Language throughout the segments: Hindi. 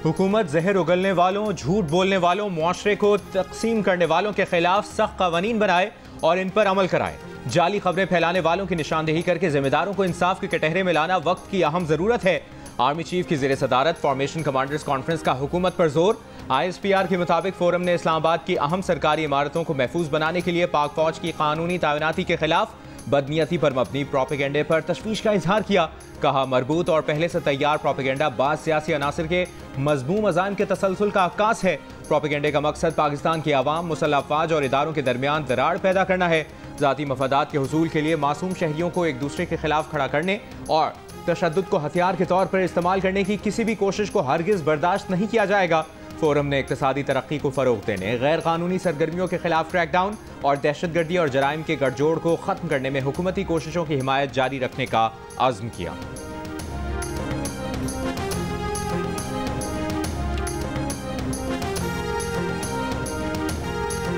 हुकूमत जहर उगलने वालों, झूठ बोलने वालों, मुआशरे को तकसीम करने वालों के खिलाफ सख्त कवानीन बनाए और इन पर अमल कराए। जाली खबरें फैलाने वालों की निशानदेही करके जिम्मेदारों को इंसाफ के कटहरे में लाना वक्त की अहम जरूरत है। आर्मी चीफ की ज़ेर सदारत फॉर्मेशन कमांडर्स कॉन्फ्रेंस का हुकूमत पर जोर। ISPR के मुताबिक फोरम ने इस्लामाबाद की अहम सरकारी इमारतों को महफूज बनाने के लिए पाक फौज की कानूनी तैनाती के खिलाफ बदनीयती पर मबनी प्रोपेगेंडे पर तशवीश का इजहार किया। कहा, मरबूत और पहले से तैयार प्रोपेगेंडा बाज़ सियासी अनासर के मजमूम अज़ाइम के तसलसल का अक्कास है। प्रोपेगेंडे का मकसद पाकिस्तान की आवाम, मुसल्लह अफवाज और इदारों के दरमियान दरार पैदा करना है। ज़ाती मफादात के हुसूल के लिए मासूम शहरियों को एक दूसरे के खिलाफ खड़ा करने और तशद्दुद को हथियार के तौर पर इस्तेमाल करने की किसी भी कोशिश को हरगिज़ बर्दाश्त नहीं किया जाएगा। फोरम ने इक्तिसादी तरक्की को फ़रोग़ देने, गैर कानूनी सरगर्मियों के खिलाफ क्रैकडाउन और दहशतगर्दी और जराइम के गठजोड़ को ख़त्म करने में हुकूमती कोशिशों की हिमायत जारी रखने का आज़्म किया।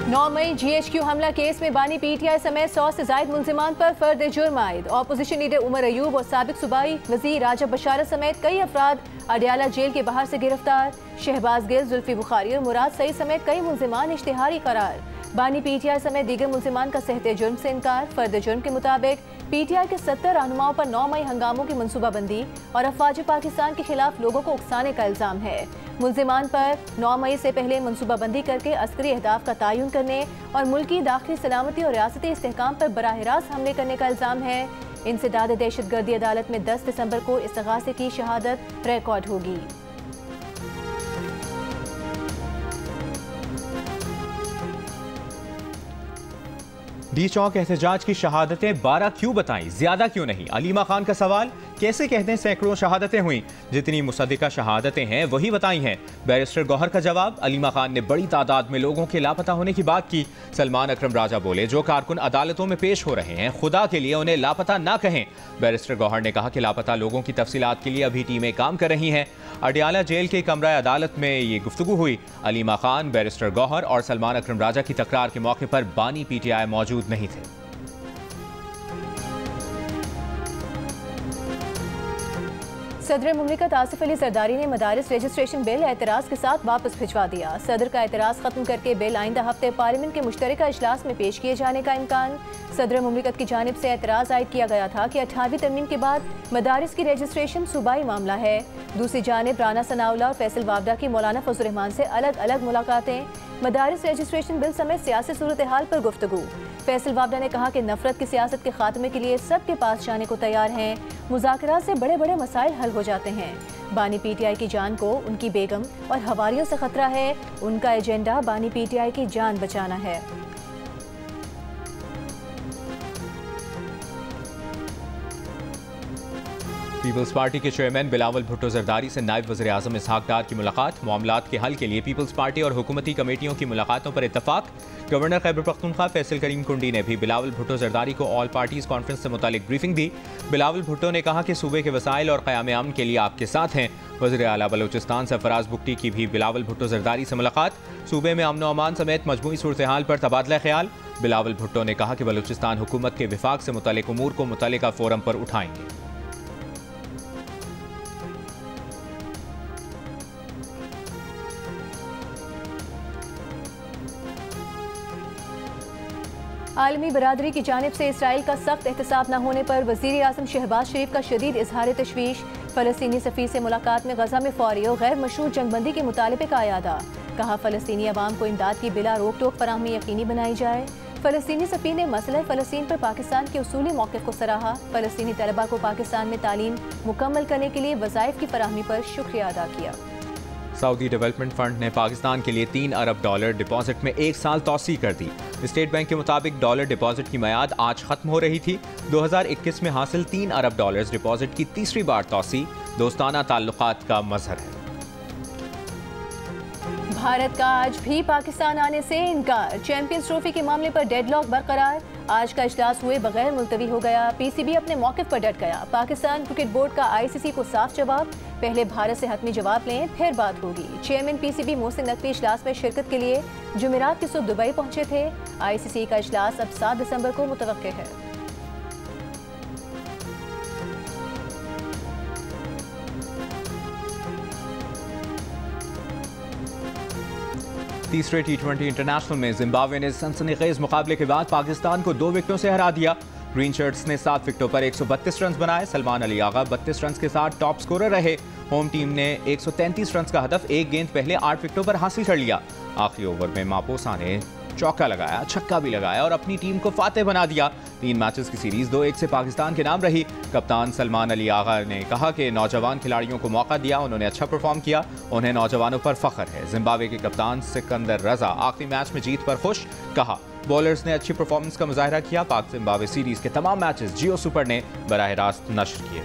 नौ मई GHQ हमला केस में बानी PTI समेत 100 से ज़ायद मुल्जिमान पर फर्द जुर्म आयद। ऑपोजिशन लीडर उमर अयूब और साबिक सूबाई वज़ीर राजा बशारत समेत कई अफराद अडियाला जेल के बाहर से गिरफ्तार। शहबाज गिल, जुल्फी बुखारी और मुराद सईद समेत कई मुल्जिमान इश्तिहारी करार। बानी PTI समेत दीगर मुल्जिमान का सहते जुर्म से इनकार। फर्द जुर्म के मुताबिक PTI के 70 रहनुमाओं पर 9 मई हंगामों की मनसूबाबंदी और अफवाज पाकिस्तान के खिलाफ लोगों को उकसाने का इल्ज़ाम है। मुल्जिमान पर 9 मई से पहले मनसूबाबंदी करके अस्करी अहदाफ का तयन करने और मुल्की दाखिली सलामती और रियासती इस्तेहकाम पर बराह रास्त हमले करने का इल्ज़ाम है। इंसदाद दहशतगर्दी अदालत में 10 दिसंबर को इस्तिगासे की शहादत रिकॉर्ड होगी। डी चौक एहतजाज की शहादतें 12 क्यों बताएं, ज्यादा क्यों नहीं? अलीमा खान का सवाल, कैसे कहते हैं सैकड़ों शहादतें हुई, जितनी मुसद्दिका शहादतें हैं वही बताई हैं। बैरिस्टर गौहर का जवाब, अलीमा खान ने बड़ी तादाद में लोगों के लापता होने की बात की। सलमान अकरम राजा बोले, जो कारकुन अदालतों में पेश हो रहे हैं खुदा के लिए उन्हें लापता ना कहें। बैरिस्टर गौहर ने कहा कि लापता लोगों की तफसीलात के लिए अभी टीमें काम कर रही हैं। अडियाला जेल के कमरा अदालत में ये गुफ्तगू हुई। अलीमा खान, बैरिस्टर गौहर और सलमान अकरम राजा की तकरार के मौके पर बानी PTI मौजूद नहीं थे। सदर मुमलिकत आसिफ अली जरदारी ने मदारिस रजिस्ट्रेशन बिल एतराज़ के साथ वापस भिजवा दिया। सदर का एतराज़ खत्म करके बिल आइंदा हफ्ते पार्लियामेंट के मुश्तरका इजलास में पेश किए जाने का इम्कान। सदर मुमलिकत की जानिब से एतराज़ आयद किया गया था कि 18वीं तरमीम के बाद मदारिस की रजिस्ट्रेशन सूबाई मामला है। दूसरी जानिब राना सनाउल्लाह और फैसल वावडा की मौलाना फजल रहमान से अलग अलग मुलाकातें। मदारिस रजिस्ट्रेशन बिल समेत सियासी सूरत हाल पर गुफ्तगू। फैसल वावडा ने कहा कि नफरत की सियासत के खात्मे के लिए सबके पास जाने को तैयार हैं। मुज़ाकरात से बड़े बड़े मसाइल हल हो जाते हैं। बानी PTI की जान को उनकी बेगम और हवारियों से खतरा है। उनका एजेंडा बानी PTI की जान बचाना है। पीपल्स पार्टी के चेयरमैन बिलावल भुट्टो जरदारी से नायब वज़ीर आज़म इसहाक डार की मुलाकात। मामलात के हल के लिए पीपल्स पार्टी और हुकूमती कमेटियों की मुलाकातों पर इत्तफाक। गवर्नर खैबर पख्तूनख्वा फैसल करीम कुंडी ने भी बिलावल भुट्टो जरदारी को ऑल पार्टीज कॉन्फ्रेंस से मुतालिक ब्रीफिंग दी। बिलावल भुट्टो ने कहा कि सूबे के वसाइल और क़याम अमन के लिए आपके साथ हैं। वज़ीर आला बलूचिस्तान सरफराज बुगटी की भी बिलावल भुट्टो जरदारी से मुलाकात। सूबे में अमन व अमान समेत मजमूई सूरत हाल पर तबादला ख्याल। बिलावल भुट्टो ने कहा कि बलूचिस्तान हुकूमत के विफाक से मुतल्लिक उमूर को मुतल्लिका फोरम पर उठाएंगे। आलमी बरादरी की जानिब से इसराइल का सख्त एहतसाब न होने पर वज़ीर आज़म शहबाज शरीफ का शदीद इजहार तशवीश। फ़लस्तीनी सफ़ीर से मुलाकात में गज़ा में फ़ौरी और गैर मशरूत जंगबंदी के मुतालबे का अयादा। कहा, फ़लस्तीनी अवाम को इमदाद की बिला रोक टोक फराहमी यकीनी बनाई जाए। फ़लस्तीनी सफ़ीर ने मसला फ़लस्तीन पर पाकिस्तान के उसूली मौक़िफ़ को सराहा। फ़लस्तीनी तलबा को पाकिस्तान में तालीम मुकम्मल करने के लिए वज़ाइफ की फराहमी पर शुक्रिया अदा किया। सऊदी डेवलपमेंट फंड ने पाकिस्तान के लिए $3 अरब डिपॉजिट में 1 साल तौसी कर दी। स्टेट बैंक के मुताबिक डॉलर डिपॉजिट की मियाद आज खत्म हो रही थी। 2021 में हासिल $3 अरब डिपॉजिट की तीसरी बार तौसी दोस्ताना ताल्लुकात का मजहर है। भारत का आज भी पाकिस्तान आने से इनकार। चैंपियंस ट्रॉफी के मामले पर डेडलॉक बरकरार। आज का इजलास हुए बगैर मुलतवी हो गया। PCB अपने मौक़िफ़ पर डट गया। पाकिस्तान क्रिकेट बोर्ड का ICC को साफ जवाब, पहले भारत से हतमी जवाब लें फिर बात होगी। चेयरमैन PCB मोहसिन नकवी इजलास में शिरकत के लिए जुमेरात की सुबह दुबई पहुंचे थे। ICC का इजलास अब 7 दिसंबर को मुतवक्के है। तीसरे T20 इंटरनेशनल में जिम्बाब्वे ने सनसनीखेज मुकाबले के बाद पाकिस्तान को 2 विकेटों से हरा दिया। ग्रीन शर्ट्स ने 7 विकेटों पर 132 रन बनाए। सलमान अली आगा 32 रन के साथ टॉप स्कोरर रहे। होम टीम ने 133 रन का हदफ 1 गेंद पहले 8 विकेटों पर हासिल कर लिया। आखिरी ओवर में मापोसा ने चौका लगाया, छक्का भी लगाया और अपनी टीम को फातेह बना दिया। 3 मैचेस की सीरीज 2-1 से पाकिस्तान के नाम रही। कप्तान सलमान अली आगा ने कहा कि नौजवान खिलाड़ियों को मौका दिया, उन्होंने अच्छा परफॉर्म किया, उन्हें नौजवानों पर फख्र है। जिम्बाब्वे के कप्तान सिकंदर रजा आखिरी मैच में जीत पर खुश, कहा बॉलर्स ने अच्छी परफॉर्मेंस का मुजाहरा किया। पाक जिम्बाब्वे सीरीज के तमाम मैचेस जियो सुपर ने बराह रास्त नश्र किए।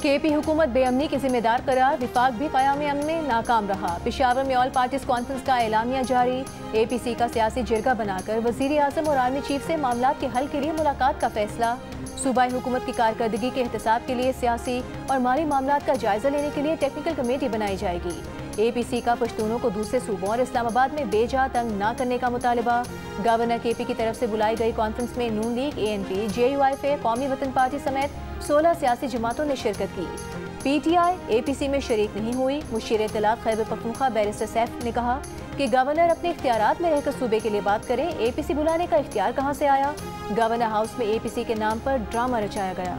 केपी हुकूमत बेअमनी के जिम्मेदार करार, विफाक भी क़याम अमन में नाकाम रहा। पेशावर में ऑल पार्टीज कॉन्फ्रेंस का एलामिया जारी। APC का सियासी जिरगा बनाकर वज़ीर आज़म और आर्मी चीफ से मामलात के हल के लिए मुलाकात का फैसला। सूबाई हुकूमत की कारकर्दगी के एहतसाब के लिए सियासी और माली मामलात का जायजा लेने के लिए टेक्निकल कमेटी बनाई जाएगी। APC का पश्तूनों को दूसरे सूबों और इस्लामाबाद में बेजा तंग न करने का मुतालबा। गवर्नर KP की तरफ से बुलाई गई कॉन्फ्रेंस में नून लीग, ANP, JUIF, कौमी वतन पार्टी समेत 16 सियासी जमातों ने शिरकत की। PTI APC में शरीक नहीं हुई। मुशीर इत्तलाक खैबर पख्तूनख्वा बैरिस्टर सैफ ने कहा कि गवर्नर अपने इख्तियारात में रहकर सूबे के लिए बात करें। APC बुलाने का इख्तियार कहाँ से आया? गवर्नर हाउस में APC के नाम पर ड्रामा रचाया गया।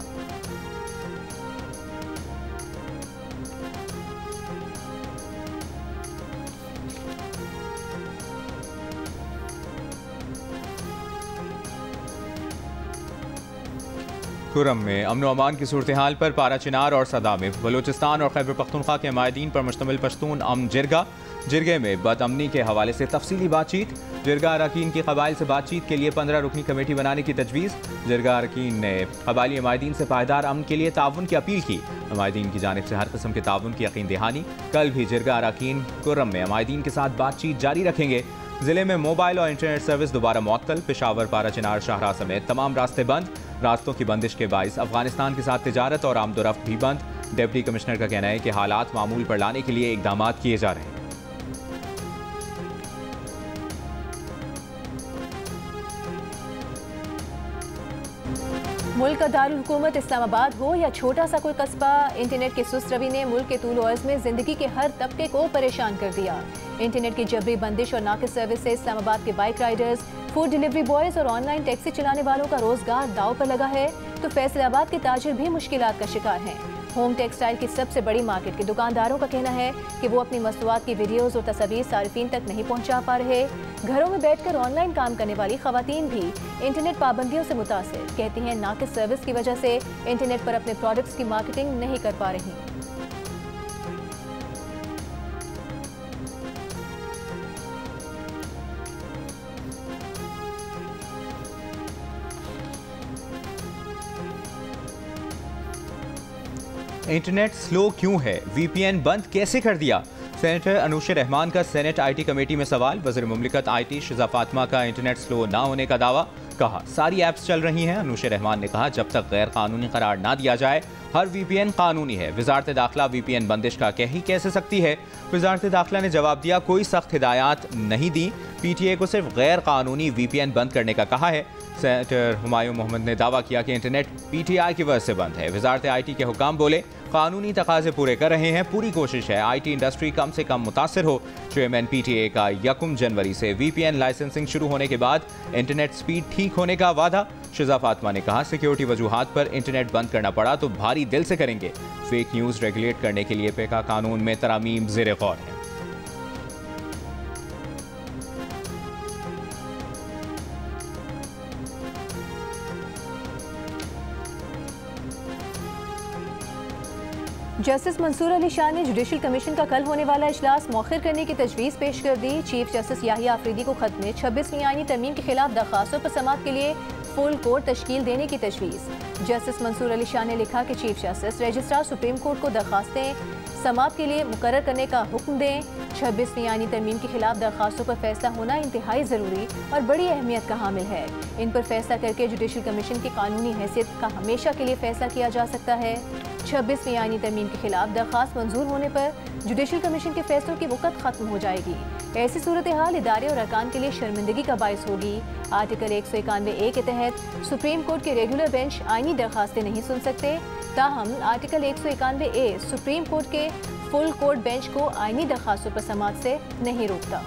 खुर्रम में अमन अमान की सूरत हाल पर पारा चिनार और सदा में बलूचिस्तान और खैबर पख्तूनख्वा के माहिदीन पर मुश्तमिल पश्तून अमन जिरगा। जिरगे में बदअमनी के हवाले से तफसीली बातचीत। जिरगा अरकान की कबाइल से बातचीत के लिए 15 रुकनी कमेटी बनाने की तजवीज़। जिरगा अरकान ने कबाइली माहिदीन से पायदार अमन के लिए ताउन की अपील की। माहिदीन की जानिब से हर किस्म के ताउन की यकीन दहानी। कल भी जिरगा अरकान खुर्रम में माहिदीन के साथ बातचीत जारी रखेंगे। जिले में मोबाइल और इंटरनेट सर्विस दोबारा मुअत्तल। पेशावर, पारा चिनार, शाहरा समेत तमाम रास्ते बंद। रास्तों की बंदिश के बाइस अफगानिस्तान के साथ तिजारत और आमदोरफ्त भी बंद। डिप्टी कमिश्नर का कहना है कि हालात मामूल पर लाने के लिए इकदाम किए जा रहे हैं। मुल्क का दारुल हुकूमत इस्लामाबाद हो या छोटा सा कोई कस्बा, इंटरनेट के सुस्त रवि ने मुल्क के तूल और अर्ज़ में जिंदगी के हर तबके को परेशान कर दिया। इंटरनेट की जबरी बंदिश और नाकिस सर्विस से इस्लामाबाद के bike Riders, food delivery boys और ऑनलाइन टैक्सी चलाने वालों का रोजगार दाव पर लगा है, तो फैसलाबाद के ताजिर भी मुश्किलात का शिकार हैं। होम टेक्सटाइल की सबसे बड़ी मार्केट के दुकानदारों का कहना है कि वो अपनी मस्तूआत की वीडियोस और तस्वीर सारिफीन तक नहीं पहुंचा पा रहे। घरों में बैठकर ऑनलाइन काम करने वाली खवातीन भी इंटरनेट पाबंदियों से मुतासिर, कहती हैं नाकिस सर्विस की वजह से इंटरनेट पर अपने प्रोडक्ट्स की मार्केटिंग नहीं कर पा रही। इंटरनेट स्लो क्यों है? VPN बंद कैसे कर दिया? सेनेटर अनूश रहमान का सेनेट IT कमेटी में सवाल। वज़ीर मुमलिकत IT शिजा फातिमा का इंटरनेट स्लो ना होने का दावा। कहा सारी ऐप्स चल रही हैं। अनूश रहमान ने कहा जब तक गैर कानूनी करार ना दिया जाए हर VPN कानूनी है। वजारत दाखिला VPN बंदिश का कह ही कैसे सकती है? वजारत दाखिला ने जवाब दिया कोई सख्त हिदायत नहीं दी, PTA को सिर्फ गैर कानूनी VPN बंद करने का कहा है। सेनेटर हुमायूं मोहम्मद ने दावा किया कि इंटरनेट PTI की वजह से बंद है। वजारत IT के हुकाम बोले कानूनी तकाजे पूरे कर रहे हैं, पूरी कोशिश है IT इंडस्ट्री कम से कम मुतासर हो। चेयरमैन PTA का 1 जनवरी से VPN लाइसेंसिंग शुरू होने के बाद इंटरनेट स्पीड ठीक होने का वादा। शिजा फातिमा ने कहा सिक्योरिटी वजूहात पर इंटरनेट बंद करना पड़ा तो भारी दिल से करेंगे। फेक न्यूज़ रेगुलेट करने के लिए पेका कानून में तरामीम ज़ेर गौर है। जस्टिस मंसूर अली शाह ने जुडिशल कमीशन का कल होने वाला इजलास मौखिर करने की तजवीज़ पेश कर दी। चीफ जस्टिस याहिया आफरीदी को खत में 26वीं आईनी तरमीम के खिलाफ दरखास्तों पर समाअत के लिए फुल कोर्ट तश्कील देने की तजवीज़। जस्टिस मंसूर अली शाह ने लिखा कि chief justice registrar supreme court को दरखास्तें समाअत के लिए मुकर्रर करने का हुक्म दें। 26वीं आईनी तरमीम के खिलाफ दरखास्तों पर फैसला होना इंतहाई ज़रूरी और बड़ी अहमियत का हामिल है। इन पर फैसला करके जुडिशल कमीशन की कानूनी हैसियत का हमेशा के लिए फैसला किया जा सकता है। 26वीं आईनी तरमीम के खिलाफ दरख्वास्त मंजूर होने पर जुडिशल कमीशन के फैसलों की वक़्त खत्म हो जाएगी। ऐसी सूरत हाल इदारे और अरकान के लिए शर्मिंदगी का बायस होगी। आर्टिकल 191A के तहत सुप्रीम कोर्ट के रेगुलर बेंच आईनी दरख्वास्तें नहीं सुन सकते। ताहम आर्टिकल 191A सुप्रीम कोर्ट के फुल कोर्ट बेंच को आईनी दरख्वास्तों पर समाअत से नहीं रोकता।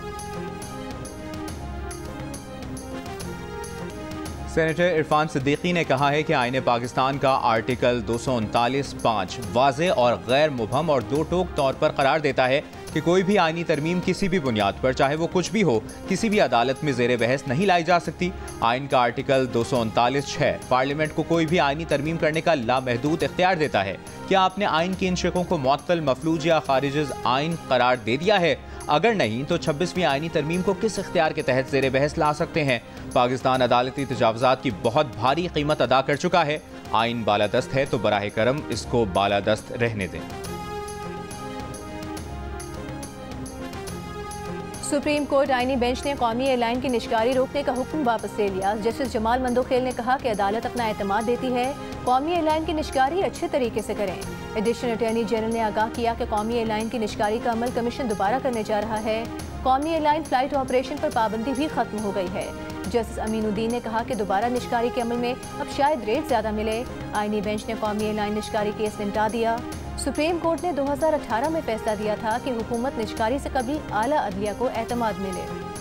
सेनेटर इरफान सिद्दीकी ने कहा है कि आईन पाकिस्तान का आर्टिकल 239(5) वाज़े और गैर मुबहम और दो टोक तौर पर करार देता है कि कोई भी आईनी तरमीम किसी भी बुनियाद पर, चाहे वो कुछ भी हो, किसी भी अदालत में ज़ेर बहस नहीं लाई जा सकती। आइन का आर्टिकल 239(6) पार्लियामेंट को कोई भी आईनी तरमीम करने का लामहदूद इख्तियार देता है। क्या आपने आइन की इन शिकों को मुअत्तल, मफलूज या खारिज आइन करार दे दिया है? अगर नहीं तो 26वीं आईनी तरमीम को किस इख्तियार के तहत ज़ेर बहस ला सकते हैं? पाकिस्तान अदालती तजावुज़ात की बहुत भारी कीमत अदा कर चुका है। आइन बालादस्त है तो बराह करम इसको बालादस्त रहने दें। सुप्रीम कोर्ट आईनी बेंच ने कौमी एयरलाइन की निशकारी रोकने का हुक्म वापस ले लिया। जस्टिस जमाल मंदोखेल ने कहा कि अदालत अपना एतमाद देती है, कौमी एयरलाइन की निशकारी अच्छे तरीके से करें। एडिशनल अटॉर्नी जनरल ने आगाह किया कि कौमी एयरलाइन की निशकारी का अमल कमीशन दोबारा करने जा रहा है। कौमी एयरलाइन फ्लाइट ऑपरेशन पर पाबंदी भी खत्म हो गई है। जस्टिस अमीनुद्दीन ने कहा कि दोबारा निशकारी के अमल में अब शायद रेट ज्यादा मिले। आईनी बेंच ने कौमी एयरलाइन निशकारी केस निपटा दिया। सुप्रीम कोर्ट ने 2018 में फैसला दिया था कि हुकूमत निशकारी से कभी आला अदलिया को एतमाद मिले।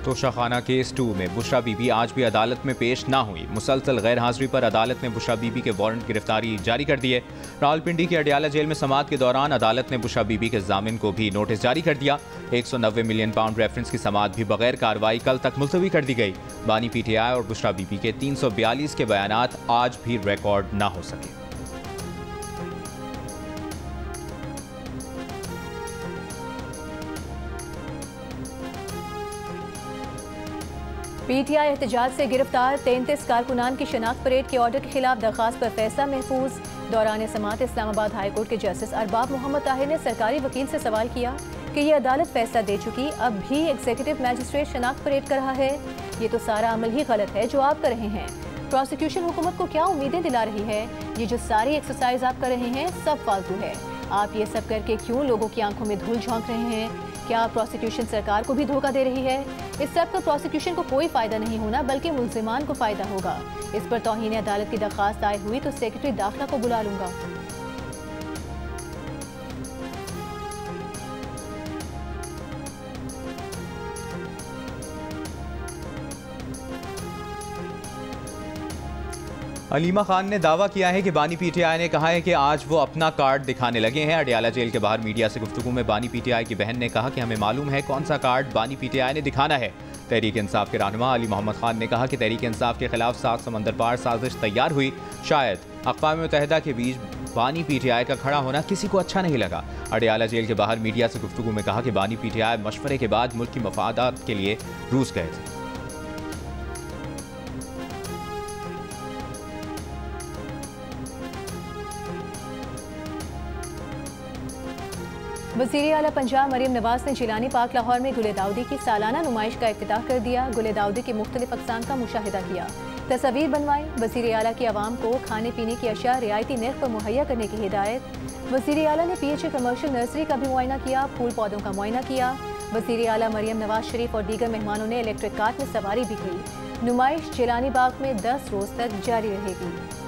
तोशाखाना केस 2 में बुशरा बीबी आज भी अदालत में पेश ना हुई। मुसलसल गैर हाजिरी पर अदालत ने बुशरा बीबी के वारंट गिरफ्तारी जारी कर दिए। रावलपिंडी की अडियाला जेल में समाअत के दौरान अदालत ने बुशरा बीबी के जामिन को भी नोटिस जारी कर दिया। 190 मिलियन पाउंड रेफरेंस की समाअत भी बगैर कार्रवाई कल तक मुलतवी कर दी गई। बानी PTI और बुशरा बीबी के 342 के बयानात आज भी रिकॉर्ड ना हो सके। PTI एहतजाज से गिरफ्तार 33 कारकुनान की शनाख्त परेड के ऑर्डर के खिलाफ दरखास्त पर फैसला महफूज। दौरान समाअत इस्लामाबाद हाई कोर्ट के जस्टिस अरबाब मोहम्मद ताहिर ने सरकारी वकील से सवाल किया कि ये अदालत फैसला दे चुकी, अब भी एग्जीक्यूटिव मैजिस्ट्रेट शनाख्त परेड कर रहा है। ये तो सारा अमल ही गलत है जो आप कर रहे हैं। प्रोसिक्यूशन हुकूमत को क्या उम्मीदें दिला रही है? ये जो सारी एक्सरसाइज आप कर रहे हैं सब फालतू है। आप ये सब करके क्यों लोगों की आंखों में धूल झोंक रहे हैं? क्या प्रोसिक्यूशन सरकार को भी धोखा दे रही है? इस सब का प्रोसिक्यूशन को कोई फायदा नहीं होना बल्कि मुल्जिमान को फायदा होगा। इस पर तौहीन अदालत की दरखास्त दायर हुई तो सेक्रेटरी दाखिला को बुला लूंगा। अलीमा खान ने दावा किया है कि बानी PTI ने कहा है कि आज वो अपना कार्ड दिखाने लगे हैं। अडियाला जेल के बाहर मीडिया से गुफ्तगू में बानी PTI की बहन ने कहा कि हमें मालूम है कौन सा कार्ड बानी PTI ने दिखाना है। तहरीक इंसाफ के रहनुमा अली मोहम्मद खान ने कहा कि तहरीक इंसाफ के खिलाफ 7 समंदर पार साजिश तैयार हुई। शायद अक़वाम मुत्तहिदा के बीच बानी PTI का खड़ा होना किसी को अच्छा नहीं लगा। अडियाला जेल के बाहर मीडिया से गुफ्तगू में कहा कि बानी PTI मशवरे के बाद मुल्क की मफादात के लिए रूस गए थे। वज़ीर आला पंजाब मरीम नवाज ने जिलानी पार्क लाहौर में गुले दाऊदी की सालाना नुमाइश का इफ्तिताह कर दिया। गुले दाऊदी की मुख्तलिफ अक़साम का मुशाहिदा किया, तस्वीर बनवाई। वज़ीर आला की आवाम को खाने पीने की अशिया रियायती नर्ख पर मुहैया करने की हिदायत। वज़ीर आला ने PHA कमर्शियल नर्सरी का भी मुआयना किया, फूल पौधों का मुआयना किया। वज़ीर आला मरीम नवाज शरीफ और दीगर मेहमानों ने इलेक्ट्रिक कार्ट में सवारी भी की। नुमाइश जिलानी बाग में 10 रोज़ तक जारी रहेगी।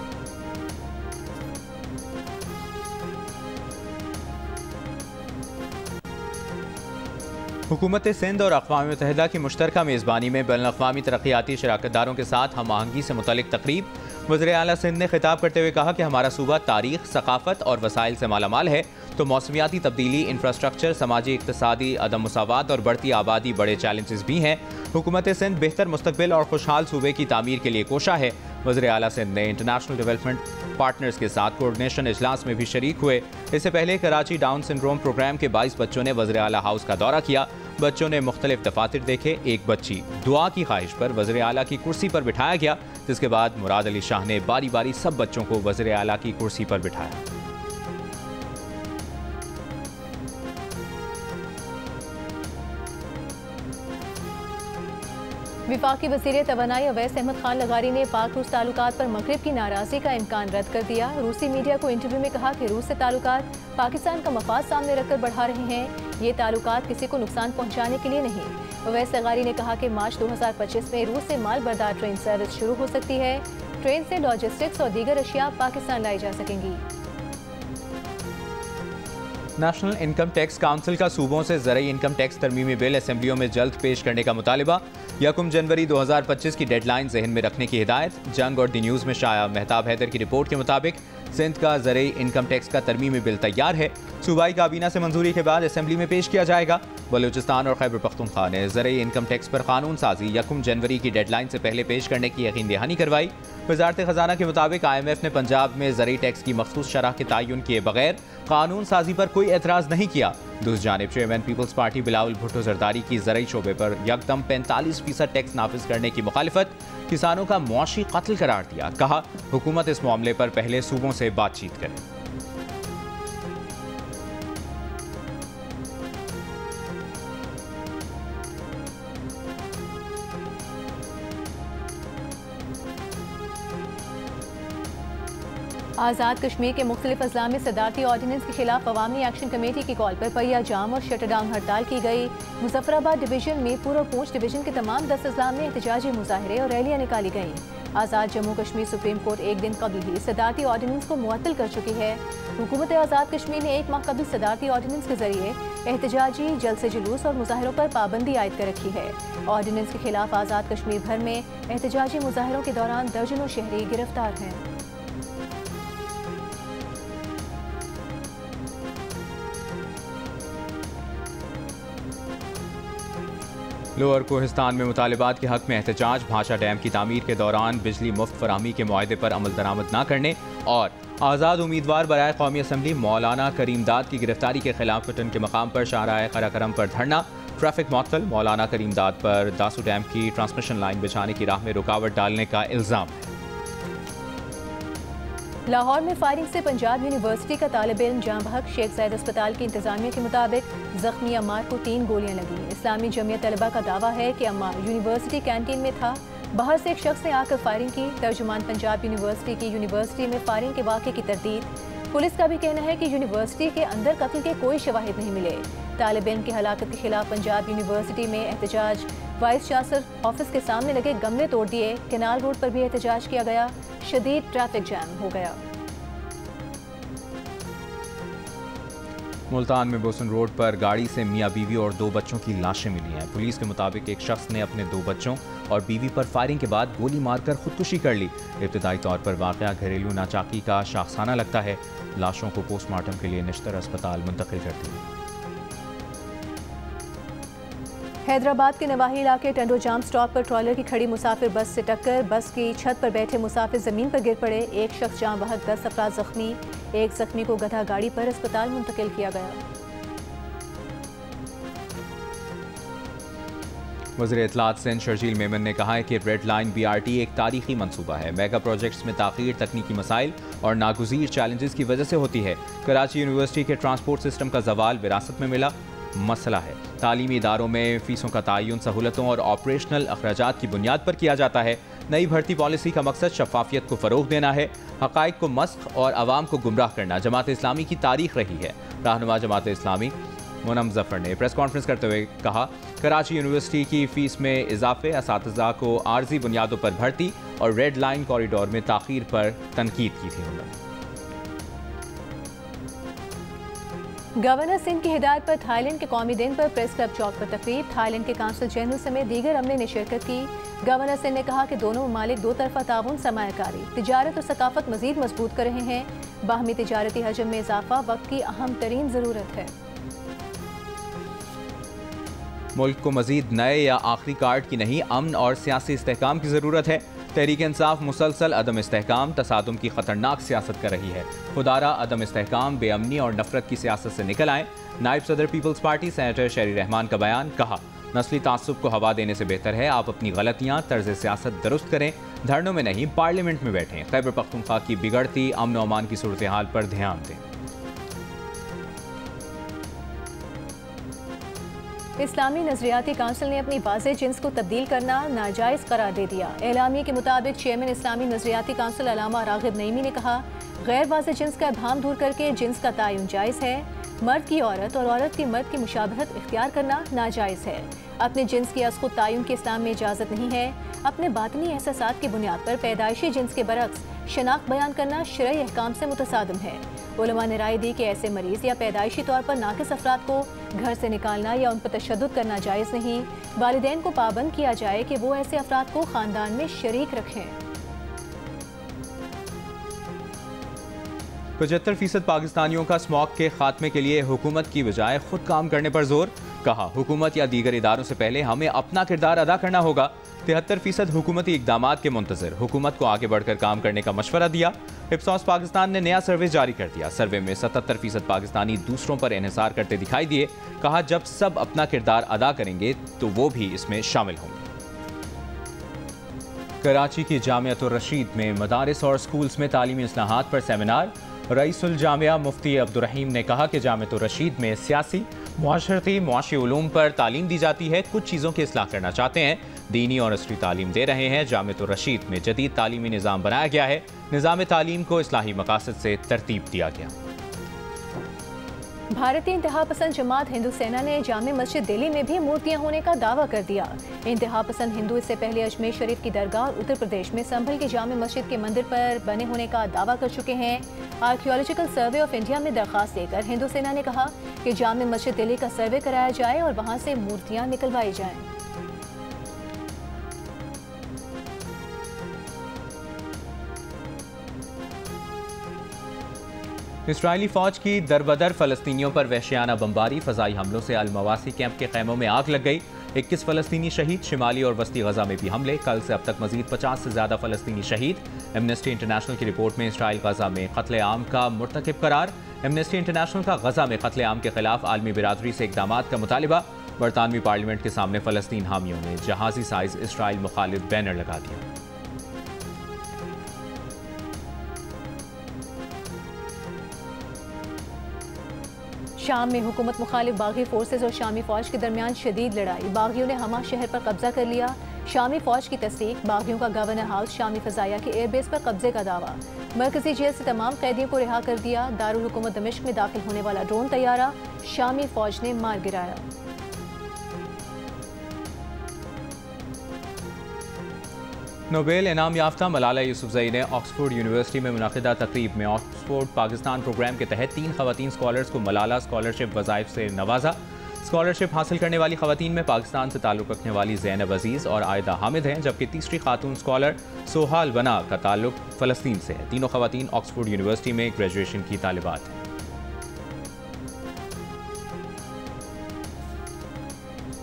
हुकूमत सिंध और अक़वाम मुत्तहिदा की मुश्तरका मेज़बानी में बैनुल-अक़वामी तरक्याती शराकतदारों के साथ हम आहंगी से मुतल्लिक़ तक़रीब। वज़ीर आला सिंध ने खिताब करते हुए कहा कि हमारा सूबा तारीख़, सक़ाफ़त और वसाइल से मालामाल है, तो मौसमियाती तब्दीली, इंफ्रास्ट्रक्चर, समाजी इक़्तिसादी अदम मुसावात और बढ़ती आबादी बड़े चैलेंजेस भी हैं। हुकूमत सिंध बेहतर मुस्तक़बिल और खुशहाल सूबे की तामीर के लिए कोशा है। वज़ीर आला सिंध ने इंटरनेशनल डेवलपमेंट पार्टनर्स के साथ कोऑर्डिनेशन इजलास में भी शरीक हुए। इससे पहले कराची डाउन सिंड्रोम प्रोग्राम के 22 बच्चों ने वज़ीर आला हाउस का दौरा किया। बच्चों ने मुख्तलिफ दफातर देखे। एक बच्ची दुआ की ख्वाहिश पर वज़ीर आला की कुर्सी पर बिठाया गया, जिसके बाद मुराद अली शाह ने बारी बारी सब बच्चों को वज़ीर आला की कुर्सी पर बिठाया। विफाकी वज़ीर तवानाई अवैस अहमद खान लगारी ने पाक रूस ताल्लुकात पर मगरिब की नाराज़गी का इम्कान रद्द कर दिया। रूसी मीडिया को इंटरव्यू में कहा कि रूस से ताल्लुकात पाकिस्तान का मफाद सामने रखकर बढ़ा रहे हैं, ये ताल्लुकात किसी को नुकसान पहुँचाने के लिए नहीं। अवैस लगारी ने कहा कि मार्च 2025 में रूस से माल बरदार ट्रेन सर्विस शुरू हो सकती है। ट्रेन से लॉजिस्टिक्स और दीगर अशिया पाकिस्तान लाई जा सकेंगी। नेशनल इनकम टैक्स काउंसिल का सूबों से ज़रई इनकम टैक्स तरमीमी बिल असेंबलियों में जल्द पेश करने का मुतालिबा। 1 जनवरी 2025 की डेडलाइन जहन में रखने की हिदायत। जंग और दी न्यूज़ में शाया मेहताब हैदर की रिपोर्ट के मुताबिक सिंध का ज़रई इनकम टैक्स का तरमीमी बिल तैयार है, सूबाई काबीना से मंजूरी के बाद असेंबली में पेश किया जाएगा। बलूचिस्तान और खैबर पख्तूनख्वा ने ज़रई इनकम टैक्स पर कानून साजी 1 जनवरी की डेडलाइन से पहले पेश करने की यकीन दहानी करवाई। वजारत खजाना के मुताबिक IMF ने पंजाब में ज़रई टैक्स की मखसूस शरह के तयन किए बगैर कानून साजी पर कोई एतराज़ नहीं किया। दूसरी जानिब चेयरमैन पीपल्स पार्टी बिलावल भुट्टो जरदारी की ज़रई शोबे पर यकदम 45% टैक्स नाफिज करने की मुखालिफत किसानों का मुआशी कत्ल करार दिया। कहा हुकूमत इस मामले पर पहले सूबों से बातचीत करे। आज़ाद कश्मीर के मुख्तलिफ अजला में सदारती ऑर्डिनेंस के खिलाफ अवामी एक्शन कमेटी की कॉल पर पहिया जाम और शटरडाउन हड़ताल की गई। मुजफ्फराबाद डिवीजन में पूर्व पूंछ डिवीजन के तमाम 10 अजला में एहतजाजी मुजाहरे और रैलियां निकाली गईं। आज़ाद जम्मू कश्मीर सुप्रीम कोर्ट एक दिन कबल ही सदारती ऑर्डिनेंस को मुअत्तल कर चुकी है। हुकूमत आज़ाद कश्मीर ने 1 माह कबल सदारती ऑर्डिनेंस के जरिए एहतजाजी जलसे जुलूस और मुजाहरों पर पाबंदी आयद कर रखी है। ऑर्डिनेंस के खिलाफ आज़ाद कश्मीर भर में एहतजाजी मुजाहरों के दौरान दर्जनों शहरी गिरफ्तार हैं। लोअर कोहिस्तान में मुतालिबात के हक में एहतजाज। भाषा डैम की तामीर के दौरान बिजली मुफ्त फराहमी के मुआहदे पर अमल दरामद न करने और आज़ाद उम्मीदवार बराए कौमी असम्बली मौलाना करीमदाद की गिरफ्तारी के खिलाफ पटन के मकाम पर शाहराह कराकरम पर धरना। ट्रैफिक मअतल। मौलाना करीमदाद पर दासू डैम की ट्रांसमिशन लाइन बिछाने की राह में रुकावट डालने का इल्ज़ाम है। लाहौर में फायरिंग से पंजाब यूनिवर्सिटी का तालिब इल्म जाँ बहक। शेख ज़ायद अस्पताल की इंतजामिया के मुताबिक जख्मी अम्मार को 3 गोलियां लगी। इस्लामी जमियत तलबा का दावा है कि अम्मार यूनिवर्सिटी कैंटीन में था, बाहर से एक शख्स ने आकर फायरिंग की। तर्जुमान पंजाब यूनिवर्सिटी की यूनिवर्सिटी में फायरिंग के वाक़े की तरदीद। पुलिस का भी कहना है कि यूनिवर्सिटी के अंदर कत्ल के कोई शवाहिद नहीं मिले। तालिब इल्म की हलाकत के खिलाफ पंजाब यूनिवर्सिटी में एहतजाज। वाइस चांसलर ऑफिस के सामने लगे गमले तोड़ दिए। केनाल रोड पर भी एहतजाज किया गया। शदीद ट्रैफिक जैम हो गया। मुल्तान में बोसन रोड पर गाड़ी से मियाँ बीवी और 2 बच्चों की लाशें मिली हैं। पुलिस के मुताबिक एक शख्स ने अपने 2 बच्चों और बीवी पर फायरिंग के बाद गोली मारकर खुदकुशी कर ली। इब्तदाई तौर पर वाक़या घरेलू नाचाकी का शाखसाना लगता है। लाशों को पोस्टमार्टम के लिए निश्तर अस्पताल मुंतकिल कर दी। हैदराबाद के नवाही इलाके टंडोजाम स्टॉप पर ट्रॉलर की खड़ी मुसाफिर बस से टक्कर। बस की छत पर बैठे मुसाफिर जमीन पर गिर पड़े। एक शख्स जाँ बहक, 10 अफराद जख्मी। एक जख्मी को गधा गाड़ी पर अस्पताल मुंतकिल किया गया। वज़ीर इत्तलात सिंध शर्जील मेमन ने कहा है कि रेड लाइन BRT एक तारीखी मंसूबा है। मेगा प्रोजेक्ट्स में ताख़ीर तकनीकी मसाइल और नागुज़ीर चैलेंजेस की वजह से होती है। कराची यूनिवर्सिटी के ट्रांसपोर्ट सिस्टम का जवाल विरासत में मिला मसला है। तालीमी इदारों में फ़ीसों का तयन सहूलतों और ऑपरेशनल अखराजात की बुनियाद पर किया जाता है। नई भर्ती पॉलिसी का मकसद शफाफियत को फ़रोग देना है, हक़ाइक़ को मस्ख़ और अवाम को गुमराह करना जमात इस्लामी की तारीख रही है। रहनुमा जमात इस्लामी मुनम ज़फ़र ने प्रेस कॉन्फ्रेंस करते हुए कहा, कराची यूनिवर्सिटी की फ़ीस में इजाफे, असातिज़ा को आर्जी बुनियादों पर भर्ती और रेड लाइन कॉरिडोर में ताख़ीर पर तनकीद की थी उन्होंने। गवर्नर सिंध की हिदायत पर थाईलैंड के कौमी दिन पर प्रेस क्लब चौक पर तकरीब। थाईलैंड के काउंसिल जनरल समेत दीगर अमले ने शिरकत की। गवर्नर सिंध ने कहा कि दोनों ममालिक 2 तरफा ताउन, सरमायाकारी, तिजारत और सकाफत मजीद मजबूत कर रहे हैं। बाहमी तिजारती हजम में इजाफा वक्त की अहम तरीन ज़रूरत है। मुल्क को मजीद नए या आखिरी कार्ड की नहीं, अमन और सियासी इस्तेहकाम की ज़रूरत है। तहरीक इंसाफ मुसलसल अदम इस्तेहकाम, तसादुम की खतरनाक सियासत कर रही है। खुदारा अदम इस्तेहकाम, बेअमनी और नफरत की सियासत से निकल आए। नायब सदर पीपल्स पार्टी सेनेटर शहरी रहमान का बयान। कहा, नस्ली तासुब को हवा देने से बेहतर है आप अपनी गलतियाँ, तर्ज सियासत दुरुस्त करें, धरनों में नहीं पार्लियामेंट में बैठें। खैबर पख्तूनख्वा की बिगड़ती अमन व अमान की सूरत हाल पर ध्यान दें। इस्लामी नजरियाती काउंसिल ने अपनी वाज़ेह जिन्स को तब्दील करना नाजायज़ करार दे दिया। एलामिया के मुताबिक चेयरमैन इस्लामी नजरियाती काउंसिल अल्लामा रागिब नईमी ने कहा, गैर वाज़ेह जिन्स का इब्हाम दूर करके जिन्स का तयन जायज़ है। मर्द की औरत और औरत की मर्द की मुशाबहत इख्तियार करना नाजायज़ है। अपने जिन्स की अज़ खुद तयन की इस्लाम में इजाज़त नहीं है। अपने बातनी एहसासात की बुनियाद पर पैदाइशी जिन्स के बरक्स शनाख्त बयान करना शरई अहकाम से मुतसादिम है। उलमा ने राय दी कि ऐसे मरीज या पैदाइशी तौर पर नाकिस अफराद को घर से निकालना या उन पर तशद्दुद करना जायज़ नहीं। वालिदैन को पाबंद किया जाए कि वो ऐसे अफराद को ख़ानदान में शरीक रखें। 75% पाकिस्तानियों का स्मॉग के खात्मे के लिए हुकूमत की बजाय खुद काम करने पर जोर। कहा, हुकूमत या दीगर इदारों से पहले हमें अपना किरदार अदा करना होगा। 73% हुकूमती इकदामात के मुंतज़िर, हुकूमत को आगे बढ़कर काम करने का मशवरा दिया। इप्सॉस पाकिस्तान ने नया सर्वे जारी कर दिया। सर्वे में 77% पाकिस्तानी दूसरों पर इन्हिसार करते दिखाई दिए। कहा, जब सब अपना किरदार अदा करेंगे तो वो भी इसमें शामिल होंगे। कराची की जामियातुर रशीद में मदारिस और स्कूल्स में तालीमी इस्लाहात पर सेमिनार। रईसुल जामिया मुफ्ती अब्दुर्रहीम ने कहा कि जामियातुर रशीद में सियासी, मुआशरती, मुआशी उलूम पर तालीम दी जाती है। कुछ चीज़ों की इस्लाह करना चाहते हैं, दीनी और असरी तालीम दे रहे हैं। जामियातुर रशीद में जदीद तालीमी निज़ाम बनाया गया है। निज़ाम तालीम को इस्लाही मकासद से तरतीब दिया गया। भारतीय इंतहा पसंद जमात हिंदू सेना ने जामे मस्जिद दिल्ली में भी मूर्तियां होने का दावा कर दिया। इंतहा पसंद हिंदू इससे पहले अजमेर शरीफ की दरगाह और उत्तर प्रदेश में संभल की जामे मस्जिद के मंदिर पर बने होने का दावा कर चुके हैं। आर्कियोलॉजिकल सर्वे ऑफ इंडिया में दरखास्त देकर हिंदू सेना ने कहा कि जामे मस्जिद दिल्ली का सर्वे कराया जाए और वहां से मूर्तियां निकलवाई जाएं। इस्राएली फौज की दरबदर फलस्तीनियों पर वहशियाना बमबारी। फजाई हमलों से अल-मवासी कैंप के खैमों में आग लग गई। 21 फलस्तीनी शहीद। शिमाली और वस्ती गजा में भी हमले। कल से अब तक मजीद 50 से ज्यादा फलस्तीनी शहीद। एमनेस्टी इंटरनेशनल की रिपोर्ट में इसराइल गजा में कत्ले-आम का मुर्तकिब करार। एमनेस्टी इंटरनेशनल का गजा में कत्ले-आम के खिलाफ आलमी बिरादरी से इकदामात का मुतालिबा। बरतानवी पार्लियामेंट के सामने फलस्तीन हामियों ने जहाजी साइज इसराइल मुखालिफ बैनर लगा दिया। शाम में हुकूमत मुखालिफ बागी फोर्सेज और शामी फौज के दरमियान शदीद लड़ाई। बागियों ने हमा शहर पर कब्जा कर लिया। शामी फौज की तस्दीक। बागियों का गवर्नर हाउस शामी फजाया के एयरबेस पर कब्जे का दावा। मरकजी जेल से तमाम कैदियों को रिहा कर दिया। दारुल हुकूमत दमिश्क में दाखिल होने वाला ड्रोन तैयारा शामी फौज ने मार गिराया। नोबेल इनाम याफ्ता मलाला यूसुफजई ने ऑक्सफोर्ड यूनिवर्सिटी में मुनक़िदा तकरीब में ऑक्सफोर्ड पाकिस्तान प्रोग्राम के तहत 3 ख़वातीन स्कॉलर्स को मलाला स्कॉलरशिप वज़ाइफ से नवाजा। स्कॉलरशिप हासिल करने वाली ख़वातीन में पाकिस्तान से ताल्लुक़ रखने वाली ज़ैनब अजीज़ और आयदा हामिद हैं, जबकि तीसरी खातून स्कॉलर सोहाल बना का ताल्लुक़ फ़लस्तीन से है। तीनों ख़वातीन ऑक्सफोर्ड यूनिवर्सिटी में ग्रेजुएशन की तालिबात हैं।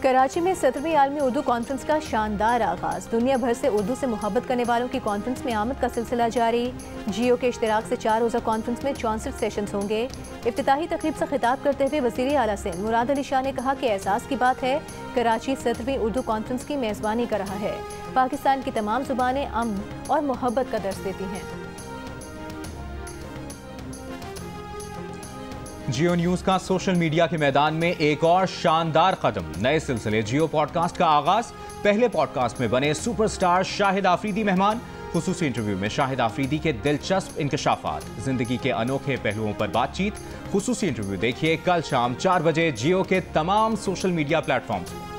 कराची में 17वीं आलमी उर्दू कॉन्फ्रेंस का शानदार आगाज। दुनिया भर से उर्दू से मोहब्बत करने वालों की कॉन्फ्रेंस में आमद का सिलसिला जारी। जियो के इश्तिराक से 4 रोज़ा कॉन्फ्रेंस में 64 सेशंस होंगे। इफ्तिताही तकरीब से खिताब करते हुए वज़ीर आला सिंध मुराद अली शाह ने कहा कि एहसास की बात है, कराची 17वीं उर्दू कॉन्फ्रेंस की मेज़बानी कर रहा है। पाकिस्तान की तमाम ज़ुबानें अमन और मोहब्बत का दर्स देती हैं। जियो न्यूज़ का सोशल मीडिया के मैदान में एक और शानदार कदम। नए सिलसिले जियो पॉडकास्ट का आगाज। पहले पॉडकास्ट में बने सुपरस्टार शाहिद आफरीदी मेहमान। खुसूसी इंटरव्यू में शाहिद आफरीदी के दिलचस्प इंकशाफात, जिंदगी के अनोखे पहलुओं पर बातचीत। खुसूसी इंटरव्यू देखिए कल शाम 4 बजे जियो के तमाम सोशल मीडिया प्लेटफॉर्म्स पर।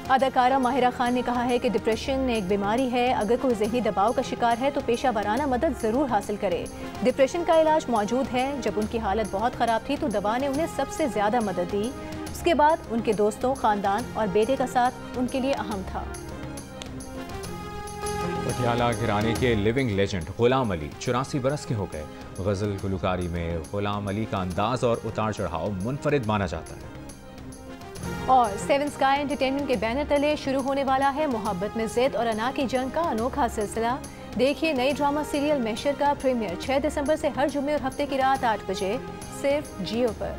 अदाकारा माहिरा खान ने कहा है कि डिप्रेशन एक बीमारी है। अगर कोई ज़हनी दबाव का शिकार है तो पेशा वराना मदद ज़रूर हासिल करे। डिप्रेशन का इलाज मौजूद है। जब उनकी हालत बहुत ख़राब थी तो दवा ने उन्हें सबसे ज़्यादा मदद दी। उसके बाद उनके दोस्तों, ख़ानदान और बेटे का साथ उनके लिए अहम था। पटियाला घराने के लिविंग लेजेंड गुलाम अली 84 बरस के हो गए। गज़ल गुलकारी में गुलाम अली का अंदाज और उतार चढ़ाव मुनफरिद माना जाता है। और सेवन स्काई एंटरटेनमेंट के बैनर तले शुरू होने वाला है मोहब्बत में ज़िद और अना की जंग का अनोखा सिलसिला। देखिए नई ड्रामा सीरियल महशर का प्रीमियर 6 दिसंबर से हर जुम्मे और हफ्ते की रात 8 बजे सिर्फ जियो पर।